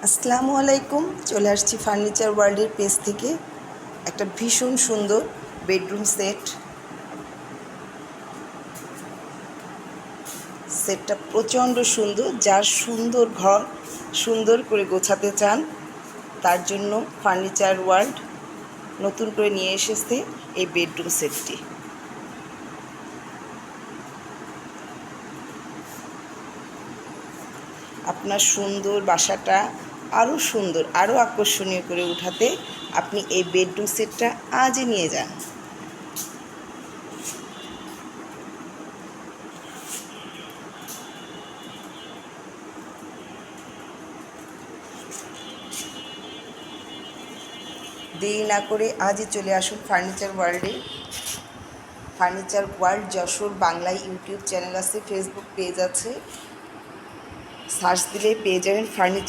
আসসালামু আলাইকুম। চলে আসছি ফার্নিচার ওয়ার্ল্ডের পেজ থেকে একটা ভীষণ সুন্দর বেডরুম সেটটা প্রচণ্ড সুন্দর। যার সুন্দর ঘর সুন্দর করে গোছাতে চান তার জন্য ফার্নিচার ওয়ার্ল্ড নতুন করে নিয়ে এসেছে এই বেডরুম সেটটি। আপনার সুন্দর বাসাটা আরও সুন্দর, আরও আকর্ষণীয় করে উঠাতে আপনি এই বেডরুম সেটটা আজই নিয়ে যান। দেরি না করে আজই চলে আসুন ফার্নিচার ওয়ার্ল্ডে। ফার্নিচার ওয়ার্ল্ড যশোর বাংলায় ইউটিউব চ্যানেল আছে, ফেসবুক পেজ আছে, সার্চ দিলেই পেয়ে যাবেন ফার্নিচার